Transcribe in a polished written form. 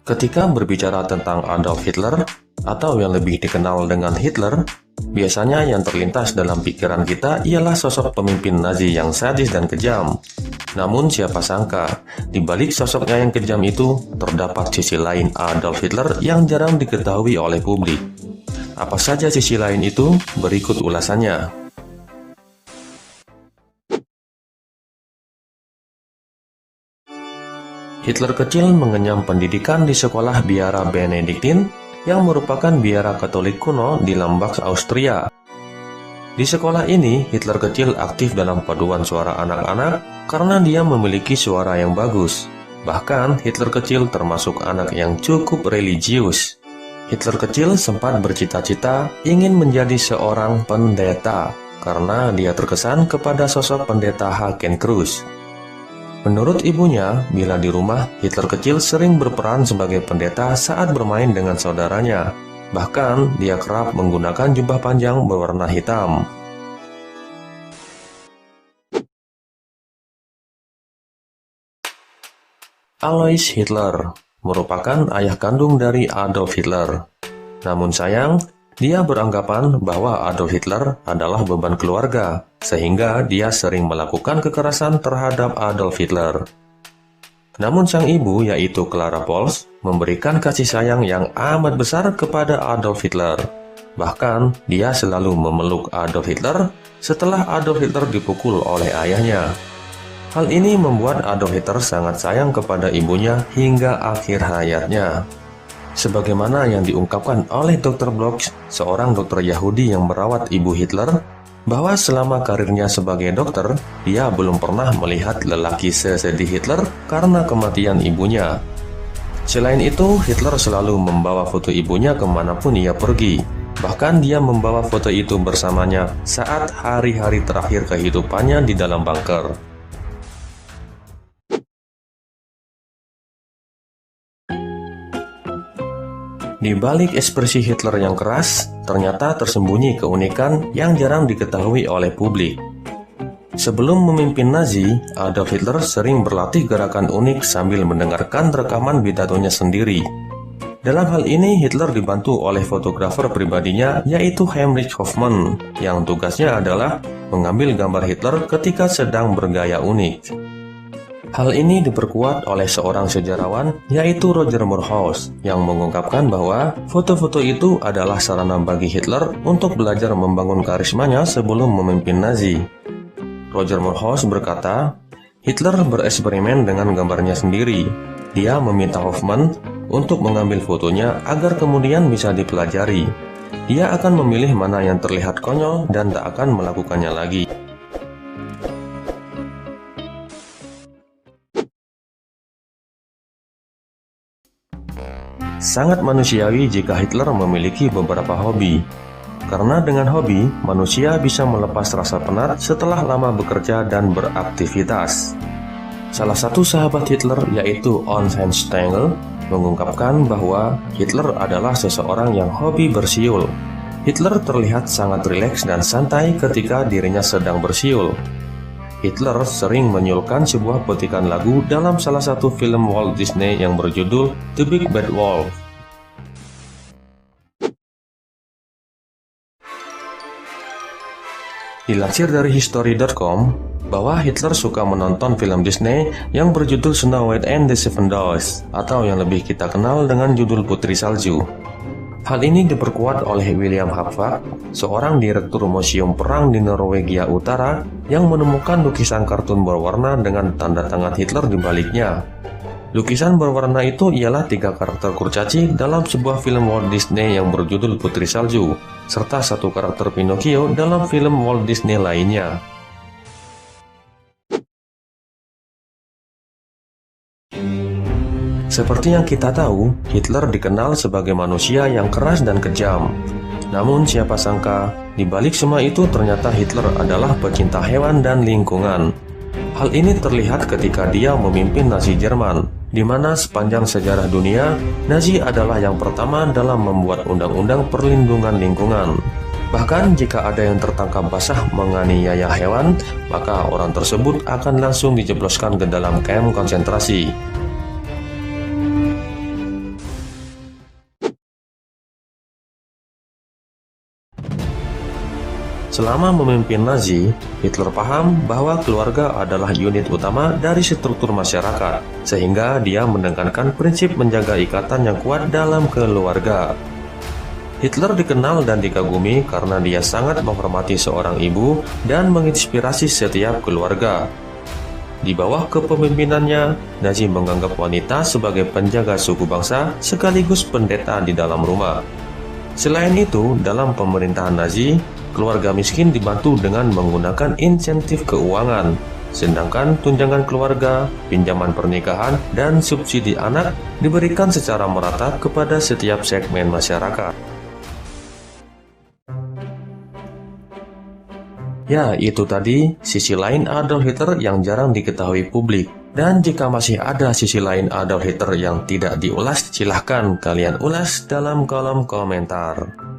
Ketika berbicara tentang Adolf Hitler, atau yang lebih dikenal dengan Hitler, biasanya yang terlintas dalam pikiran kita ialah sosok pemimpin Nazi yang sadis dan kejam. Namun siapa sangka, di balik sosoknya yang kejam itu, terdapat sisi lain Adolf Hitler yang jarang diketahui oleh publik. Apa saja sisi lain itu? Berikut ulasannya. Hitler kecil mengenyam pendidikan di sekolah biara Benediktin yang merupakan biara Katolik kuno di Lambach, Austria. Di sekolah ini, Hitler kecil aktif dalam paduan suara anak-anak karena dia memiliki suara yang bagus. Bahkan, Hitler kecil termasuk anak yang cukup religius. Hitler kecil sempat bercita-cita ingin menjadi seorang pendeta karena dia terkesan kepada sosok pendeta Hakenkreuz. Menurut ibunya, bila di rumah, Hitler kecil sering berperan sebagai pendeta saat bermain dengan saudaranya. Bahkan, dia kerap menggunakan jubah panjang berwarna hitam. Alois Hitler merupakan ayah kandung dari Adolf Hitler. Namun sayang, dia beranggapan bahwa Adolf Hitler adalah beban keluarga, sehingga dia sering melakukan kekerasan terhadap Adolf Hitler. Namun sang ibu, yaitu Clara Pols, memberikan kasih sayang yang amat besar kepada Adolf Hitler. Bahkan, dia selalu memeluk Adolf Hitler setelah Adolf Hitler dipukul oleh ayahnya. Hal ini membuat Adolf Hitler sangat sayang kepada ibunya hingga akhir hayatnya. Sebagaimana yang diungkapkan oleh Dr. Bloch, seorang dokter Yahudi yang merawat ibu Hitler, bahwa selama karirnya sebagai dokter, dia belum pernah melihat lelaki sesedih Hitler karena kematian ibunya. Selain itu, Hitler selalu membawa foto ibunya kemanapun ia pergi. Bahkan dia membawa foto itu bersamanya saat hari-hari terakhir kehidupannya di dalam bunker. Di balik ekspresi Hitler yang keras, ternyata tersembunyi keunikan yang jarang diketahui oleh publik. Sebelum memimpin Nazi, Adolf Hitler sering berlatih gerakan unik sambil mendengarkan rekaman pidatonya sendiri. Dalam hal ini, Hitler dibantu oleh fotografer pribadinya, yaitu Heinrich Hoffmann, yang tugasnya adalah mengambil gambar Hitler ketika sedang bergaya unik. Hal ini diperkuat oleh seorang sejarawan, yaitu Roger Moorhouse, yang mengungkapkan bahwa foto-foto itu adalah sarana bagi Hitler untuk belajar membangun karismanya sebelum memimpin Nazi. Roger Moorhouse berkata, Hitler bereksperimen dengan gambarnya sendiri. Dia meminta Hoffmann untuk mengambil fotonya agar kemudian bisa dipelajari. Dia akan memilih mana yang terlihat konyol dan tak akan melakukannya lagi. Sangat manusiawi jika Hitler memiliki beberapa hobi. Karena dengan hobi, manusia bisa melepas rasa penat setelah lama bekerja dan beraktivitas. Salah satu sahabat Hitler, yaitu Ernst Stengel, mengungkapkan bahwa Hitler adalah seseorang yang hobi bersiul. Hitler terlihat sangat rileks dan santai ketika dirinya sedang bersiul. Hitler sering menyuulkan sebuah petikan lagu dalam salah satu film Walt Disney yang berjudul The Big Bad Wolf. Dilansir dari History.com, bahwa Hitler suka menonton film Disney yang berjudul Snow White and the Seven Dwarfs, atau yang lebih kita kenal dengan judul Putri Salju. Hal ini diperkuat oleh William Hapfak, seorang direktur museum perang di Norwegia Utara yang menemukan lukisan kartun berwarna dengan tanda tangan Hitler di baliknya. Lukisan berwarna itu ialah 3 karakter kurcaci dalam sebuah film Walt Disney yang berjudul Putri Salju, serta 1 karakter Pinocchio dalam film Walt Disney lainnya. Seperti yang kita tahu, Hitler dikenal sebagai manusia yang keras dan kejam. Namun siapa sangka, di balik semua itu ternyata Hitler adalah pecinta hewan dan lingkungan. Hal ini terlihat ketika dia memimpin Nazi Jerman, di mana sepanjang sejarah dunia, Nazi adalah yang pertama dalam membuat undang-undang perlindungan lingkungan. Bahkan jika ada yang tertangkap basah menganiaya hewan, maka orang tersebut akan langsung dijebloskan ke dalam kamp konsentrasi. Selama memimpin Nazi, Hitler paham bahwa keluarga adalah unit utama dari struktur masyarakat, sehingga dia menekankan prinsip menjaga ikatan yang kuat dalam keluarga. Hitler dikenal dan dikagumi karena dia sangat menghormati seorang ibu dan menginspirasi setiap keluarga. Di bawah kepemimpinannya, Nazi menganggap wanita sebagai penjaga suku bangsa sekaligus pendeta di dalam rumah. Selain itu, dalam pemerintahan Nazi, keluarga miskin dibantu dengan menggunakan insentif keuangan, sedangkan tunjangan keluarga, pinjaman pernikahan, dan subsidi anak diberikan secara merata kepada setiap segmen masyarakat. Ya, itu tadi sisi lain Adolf Hitler yang jarang diketahui publik. Dan jika masih ada sisi lain Adolf Hitler yang tidak diulas, silahkan kalian ulas dalam kolom komentar.